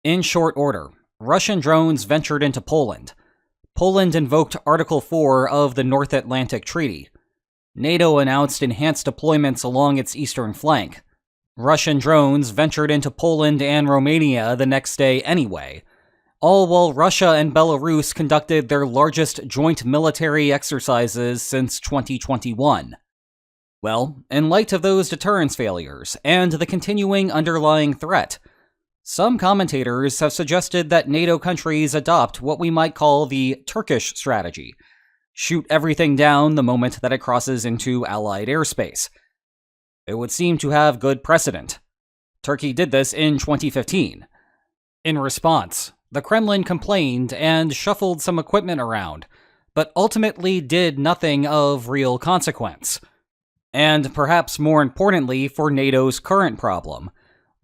In short order, Russian drones ventured into Poland. Poland invoked Article 4 of the North Atlantic Treaty. NATO announced enhanced deployments along its eastern flank. Russian drones ventured into Poland and Romania the next day anyway, all while Russia and Belarus conducted their largest joint military exercises since 2021. Well, in light of those deterrence failures and the continuing underlying threat, some commentators have suggested that NATO countries adopt what we might call the Turkish strategy: shoot everything down the moment that it crosses into Allied airspace. It would seem to have good precedent. Turkey did this in 2015. In response, the Kremlin complained and shuffled some equipment around, but ultimately did nothing of real consequence. And perhaps more importantly for NATO's current problem,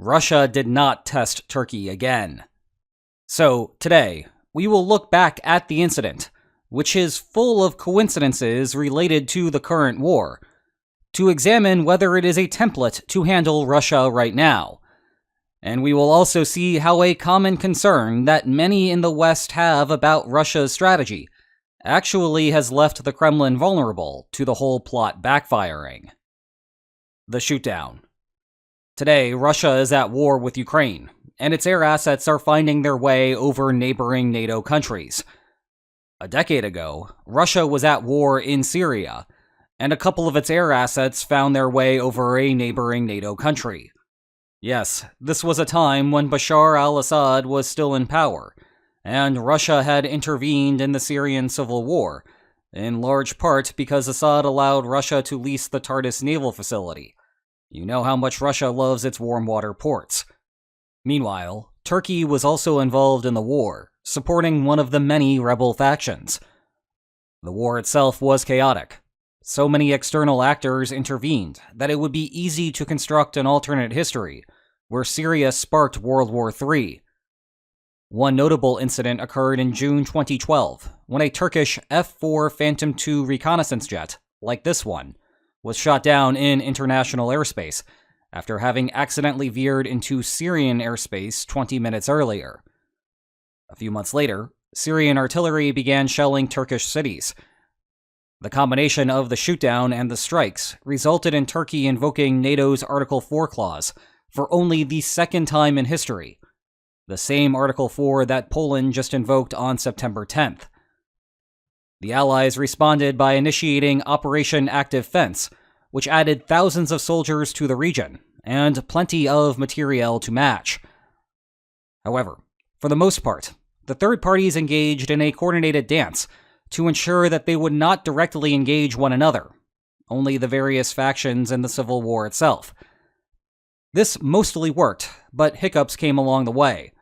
Russia did not test Turkey again. So, today, we will look back at the incident, which is full of coincidences related to the current war, to examine whether it is a template to handle Russia right now. And we will also see how a common concern that many in the West have about Russia's strategy actually has left the Kremlin vulnerable to the whole plot backfiring. The shootdown. Today, Russia is at war with Ukraine, and its air assets are finding their way over neighboring NATO countries. A decade ago, Russia was at war in Syria, and a couple of its air assets found their way over a neighboring NATO country. Yes, this was a time when Bashar al-Assad was still in power, and Russia had intervened in the Syrian civil war, in large part because Assad allowed Russia to lease the Tartus naval facility. You know how much Russia loves its warm water ports. Meanwhile, Turkey was also involved in the war, supporting one of the many rebel factions. The war itself was chaotic. So many external actors intervened that it would be easy to construct an alternate history where Syria sparked World War III. One notable incident occurred in June 2012, when a Turkish F-4 Phantom II reconnaissance jet, like this one, was shot down in international airspace after having accidentally veered into Syrian airspace 20 minutes earlier. A few months later, Syrian artillery began shelling Turkish cities. The combination of the shootdown and the strikes resulted in Turkey invoking NATO's Article 4 clause for only the second time in history, the same Article 4 that Poland just invoked on September 10th. The Allies responded by initiating Operation Active Fence, which added thousands of soldiers to the region, and plenty of materiel to match. However, for the most part, the third parties engaged in a coordinated dance to ensure that they would not directly engage one another, only the various factions in the civil war itself. This mostly worked, but hiccups came along the way.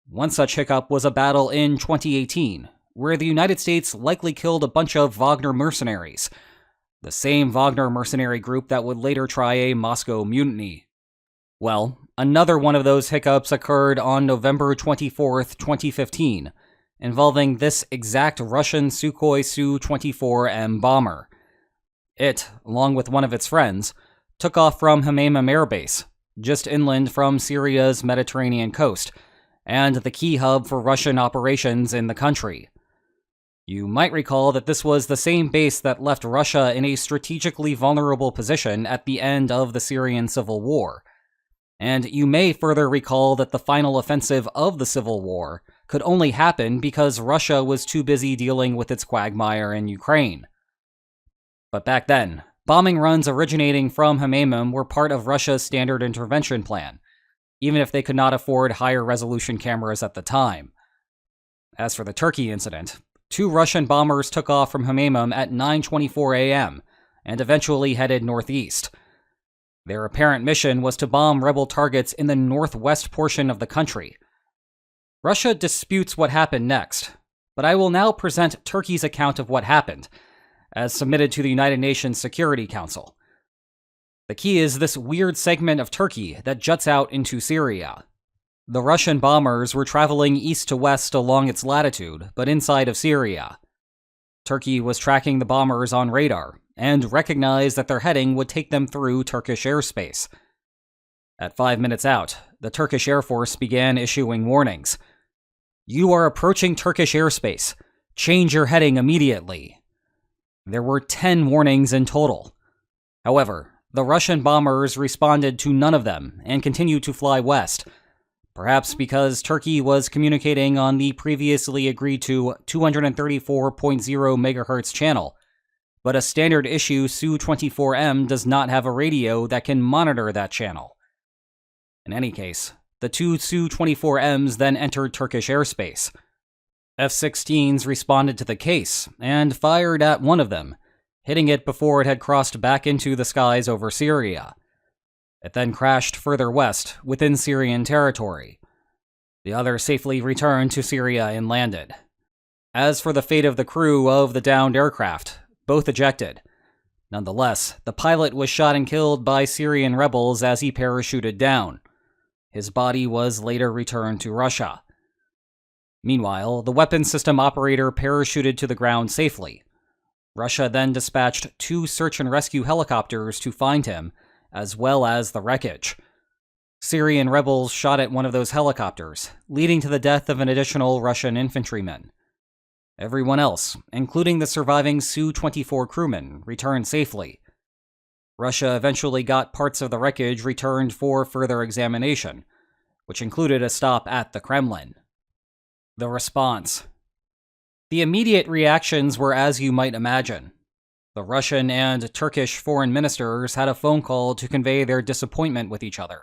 One such hiccup was a battle in 2018, where the United States likely killed a bunch of Wagner mercenaries, the same Wagner mercenary group that would later try a Moscow mutiny. Well, another one of those hiccups occurred on November 24th, 2015, involving this exact Russian Sukhoi Su-24M bomber. It, along with one of its friends, took off from Hmeimim Air Base, just inland from Syria's Mediterranean coast, and the key hub for Russian operations in the country. You might recall that this was the same base that left Russia in a strategically vulnerable position at the end of the Syrian civil war. And you may further recall that the final offensive of the civil war could only happen because Russia was too busy dealing with its quagmire in Ukraine. But back then, bombing runs originating from Hmeimim were part of Russia's standard intervention plan, even if they could not afford higher resolution cameras at the time. As for the Turkey incident, 2 Russian bombers took off from Hmeimim at 9:24 a.m. and eventually headed northeast. Their apparent mission was to bomb rebel targets in the northwest portion of the country. Russia disputes what happened next, but I will now present Turkey's account of what happened, as submitted to the United Nations Security Council. The key is this weird segment of Turkey that juts out into Syria. The Russian bombers were traveling east to west along its latitude, but inside of Syria. Turkey was tracking the bombers on radar, and recognized that their heading would take them through Turkish airspace. At 5 minutes out, the Turkish Air Force began issuing warnings. "You are approaching Turkish airspace. Change your heading immediately." There were 10 warnings in total. However, the Russian bombers responded to none of them and continued to fly west, perhaps because Turkey was communicating on the previously agreed to 234.0 MHz channel, but a standard issue Su-24M does not have a radio that can monitor that channel. In any case, the two Su-24Ms then entered Turkish airspace. F-16s responded to the case and fired at one of them, hitting it before it had crossed back into the skies over Syria. It then crashed further west within Syrian territory. The other safely returned to Syria and landed. As for the fate of the crew of the downed aircraft, both ejected. Nonetheless, the pilot was shot and killed by Syrian rebels as he parachuted down. His body was later returned to Russia. Meanwhile, the weapons system operator parachuted to the ground safely. Russia then dispatched 2 search and rescue helicopters to find him, as well as the wreckage. Syrian rebels shot at one of those helicopters, leading to the death of an additional Russian infantryman. Everyone else, including the surviving Su-24 crewmen, returned safely. Russia eventually got parts of the wreckage returned for further examination, which included a stop at the Kremlin. The response. The immediate reactions were as you might imagine. The Russian and Turkish foreign ministers had a phone call to convey their disappointment with each other.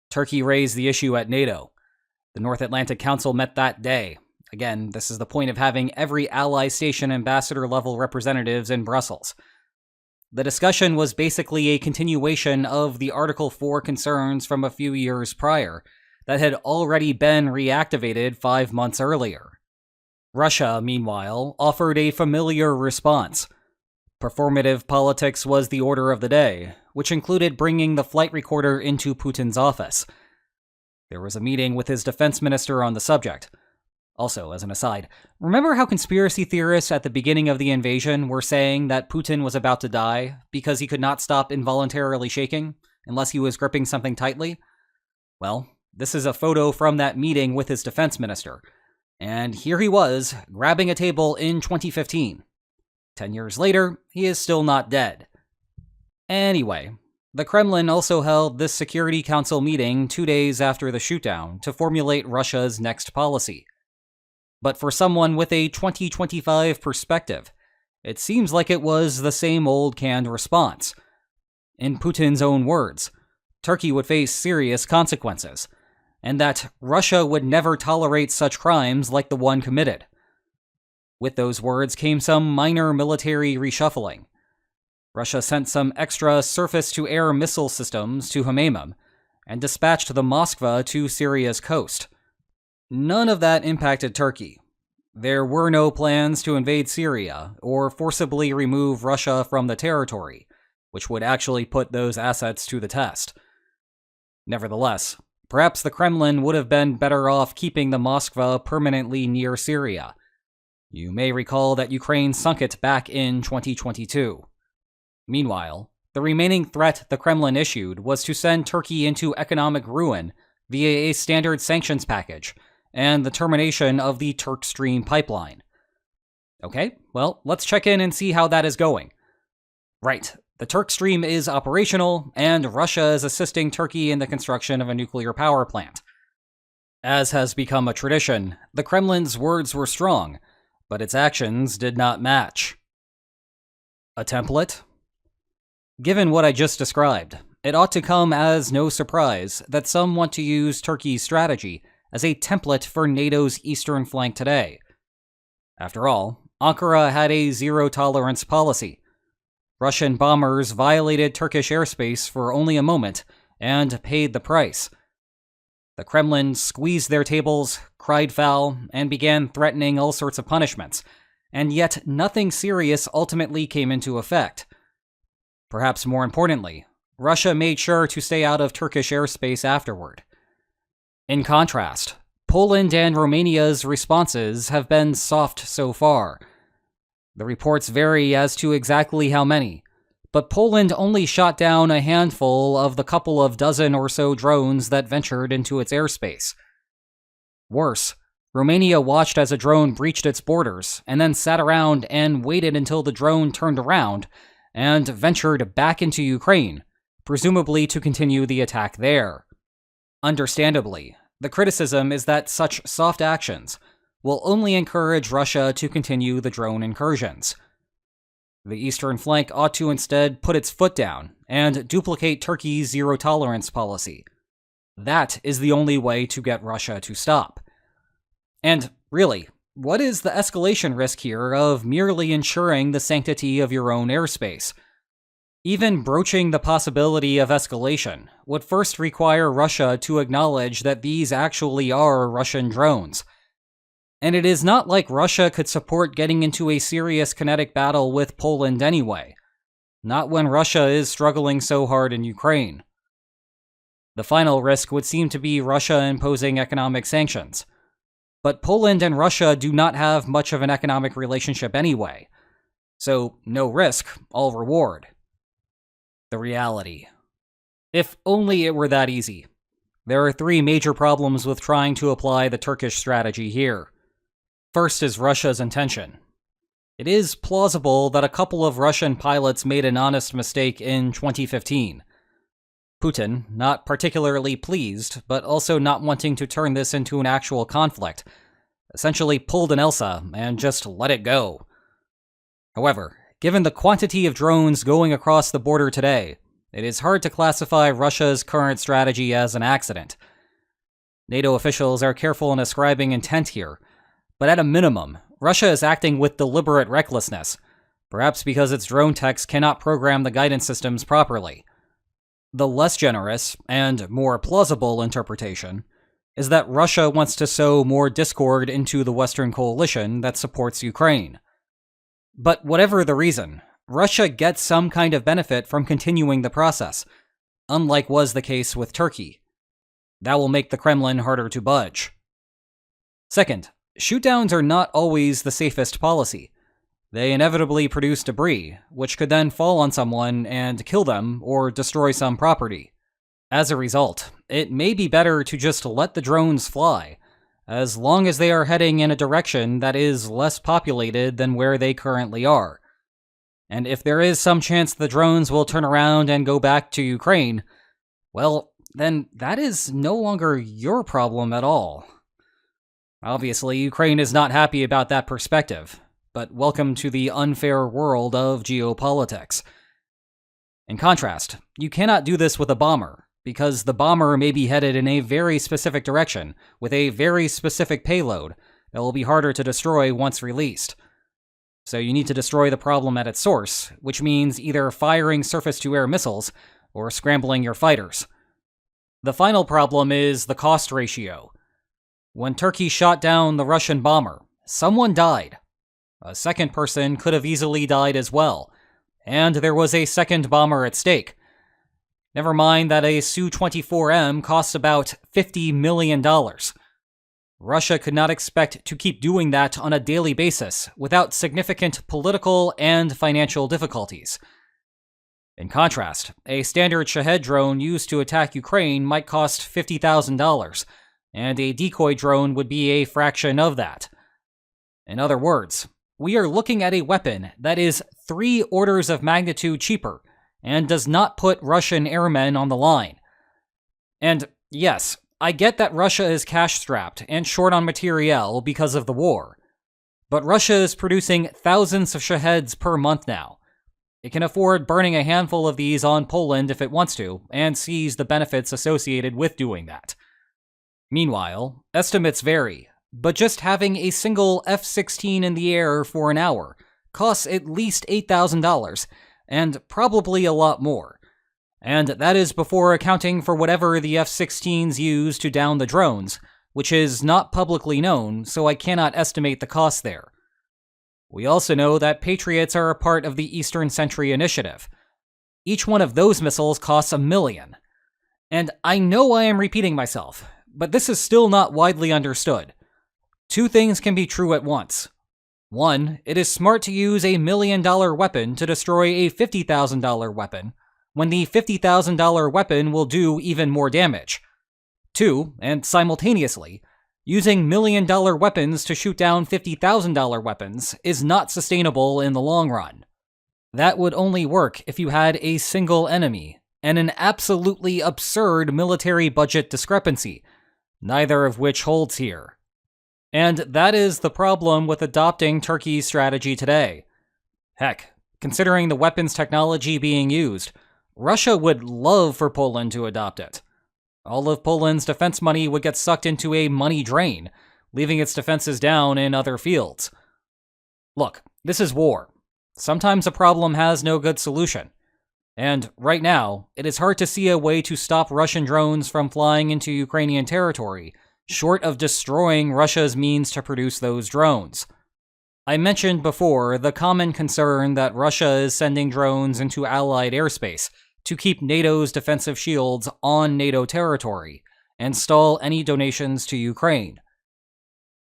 Turkey raised the issue at NATO. The North Atlantic Council met that day. Again, this is the point of having every ally station ambassador-level representatives in Brussels. The discussion was basically a continuation of the Article 4 concerns from a few years prior that had already been reactivated 5 months earlier. Russia, meanwhile, offered a familiar response. Performative politics was the order of the day, which included bringing the flight recorder into Putin's office. There was a meeting with his defense minister on the subject. Also, as an aside, remember how conspiracy theorists at the beginning of the invasion were saying that Putin was about to die because he could not stop involuntarily shaking unless he was gripping something tightly? Well, this is a photo from that meeting with his defense minister. And here he was, grabbing a table in 2015. 10 years later, he is still not dead. Anyway, the Kremlin also held this Security Council meeting 2 days after the shootdown to formulate Russia's next policy. But for someone with a 2025 perspective, it seems like it was the same old canned response. In Putin's own words, Turkey would face serious consequences, and that Russia would never tolerate such crimes like the one committed. With those words came some minor military reshuffling. Russia sent some extra surface-to-air missile systems to Hmeimim and dispatched the Moskva to Syria's coast. None of that impacted Turkey. There were no plans to invade Syria or forcibly remove Russia from the territory, which would actually put those assets to the test. Nevertheless, perhaps the Kremlin would have been better off keeping the Moskva permanently near Syria. You may recall that Ukraine sunk it back in 2022. Meanwhile, the remaining threat the Kremlin issued was to send Turkey into economic ruin via a standard sanctions package and the termination of the Turk Stream pipeline. Okay, well, let's check in and see how that is going. Right, the Turk Stream is operational, and Russia is assisting Turkey in the construction of a nuclear power plant. As has become a tradition, the Kremlin's words were strong, but its actions did not match. A template? Given what I just described, it ought to come as no surprise that some want to use Turkey's strategy as a template for NATO's eastern flank today. After all, Ankara had a zero-tolerance policy. Russian bombers violated Turkish airspace for only a moment and paid the price. The Kremlin squeezed their tables, cried foul, and began threatening all sorts of punishments, and yet nothing serious ultimately came into effect. Perhaps more importantly, Russia made sure to stay out of Turkish airspace afterward. In contrast, Poland and Romania's responses have been soft so far. The reports vary as to exactly how many, but Poland only shot down a handful of the couple of dozen or so drones that ventured into its airspace. Worse, Romania watched as a drone breached its borders and then sat around and waited until the drone turned around and ventured back into Ukraine, presumably to continue the attack there. Understandably, the criticism is that such soft actions will only encourage Russia to continue the drone incursions. The eastern flank ought to instead put its foot down and duplicate Turkey's zero-tolerance policy. That is the only way to get Russia to stop. And really, what is the escalation risk here of merely ensuring the sanctity of your own airspace? Even broaching the possibility of escalation would first require Russia to acknowledge that these actually are Russian drones. And it is not like Russia could support getting into a serious kinetic battle with Poland anyway. Not when Russia is struggling so hard in Ukraine. The final risk would seem to be Russia imposing economic sanctions. But Poland and Russia do not have much of an economic relationship anyway. So, no risk, all reward. The reality. If only it were that easy. There are three major problems with trying to apply the Turkish strategy here. First is Russia's intention. It is plausible that a couple of Russian pilots made an honest mistake in 2015. Putin, not particularly pleased, but also not wanting to turn this into an actual conflict, essentially pulled an Elsa and just let it go. However, given the quantity of drones going across the border today, it is hard to classify Russia's current strategy as an accident. NATO officials are careful in ascribing intent here, but at a minimum, Russia is acting with deliberate recklessness, perhaps because its drone techs cannot program the guidance systems properly. The less generous, and more plausible interpretation, is that Russia wants to sow more discord into the Western coalition that supports Ukraine. But whatever the reason, Russia gets some kind of benefit from continuing the process, unlike was the case with Turkey. That will make the Kremlin harder to budge. Second, shootdowns are not always the safest policy. They inevitably produce debris, which could then fall on someone and kill them or destroy some property. As a result, it may be better to just let the drones fly, as long as they are heading in a direction that is less populated than where they currently are. And if there is some chance the drones will turn around and go back to Ukraine, well, then that is no longer your problem at all. Obviously, Ukraine is not happy about that perspective, but welcome to the unfair world of geopolitics. In contrast, you cannot do this with a bomber, because the bomber may be headed in a very specific direction, with a very specific payload that will be harder to destroy once released. So you need to destroy the problem at its source, which means either firing surface-to-air missiles or scrambling your fighters. The final problem is the cost ratio. When Turkey shot down the Russian bomber, someone died. A second person could have easily died as well, and there was a second bomber at stake. Never mind that a Su-24M costs about $50 million. Russia could not expect to keep doing that on a daily basis without significant political and financial difficulties. In contrast, a standard Shahed drone used to attack Ukraine might cost $50,000, and a decoy drone would be a fraction of that. In other words, we are looking at a weapon that is 3 orders of magnitude cheaper and does not put Russian airmen on the line. And yes, I get that Russia is cash-strapped and short on materiel because of the war, but Russia is producing thousands of Shaheds per month now. It can afford burning a handful of these on Poland if it wants to, and sees the benefits associated with doing that. Meanwhile, estimates vary, but just having a single F-16 in the air for an hour costs at least $8,000, and probably a lot more. And that is before accounting for whatever the F-16s use to down the drones, which is not publicly known, so I cannot estimate the cost there. We also know that Patriots are a part of the Eastern Sentry Initiative. Each one of those missiles costs $1 million. And I know I am repeating myself, but this is still not widely understood. Two things can be true at once. 1. It is smart to use a $1 million weapon to destroy a $50,000 weapon, when the $50,000 weapon will do even more damage. 2. And simultaneously, using $1 million weapons to shoot down $50,000 weapons is not sustainable in the long run. That would only work if you had a single enemy, and an absolutely absurd military budget discrepancy, neither of which holds here. And that is the problem with adopting Turkey's strategy today. Heck, considering the weapons technology being used, Russia would love for Poland to adopt it. All of Poland's defense money would get sucked into a money drain, leaving its defenses down in other fields. Look, this is war. Sometimes a problem has no good solution. And right now, it is hard to see a way to stop Russian drones from flying into Ukrainian territory, short of destroying Russia's means to produce those drones. I mentioned before the common concern that Russia is sending drones into Allied airspace to keep NATO's defensive shields on NATO territory and stall any donations to Ukraine.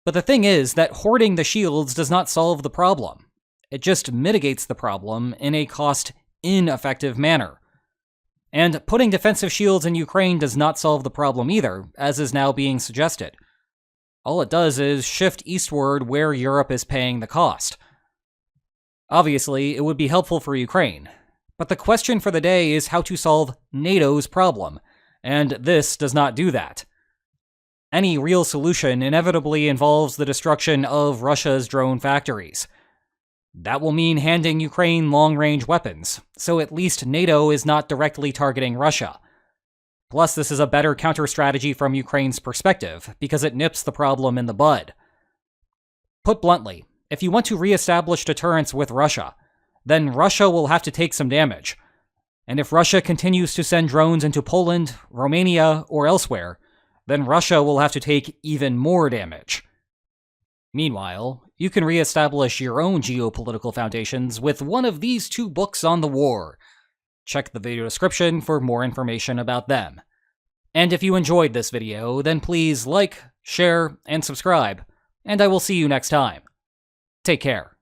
But the thing is that hoarding the shields does not solve the problem. It just mitigates the problem in a cost-ineffective manner. And putting defensive shields in Ukraine does not solve the problem either, as is now being suggested. All it does is shift eastward where Europe is paying the cost. Obviously, it would be helpful for Ukraine, but the question for the day is how to solve NATO's problem, and this does not do that. Any real solution inevitably involves the destruction of Russia's drone factories. That will mean handing Ukraine long-range weapons, so at least NATO is not directly targeting Russia. Plus, this is a better counter-strategy from Ukraine's perspective, because it nips the problem in the bud. Put bluntly, if you want to reestablish deterrence with Russia, then Russia will have to take some damage. And if Russia continues to send drones into Poland, Romania, or elsewhere, then Russia will have to take even more damage. Meanwhile, you can reestablish your own geopolitical foundations with one of these 2 books on the war. Check the video description for more information about them. And if you enjoyed this video, then please like, share, and subscribe, and I will see you next time. Take care.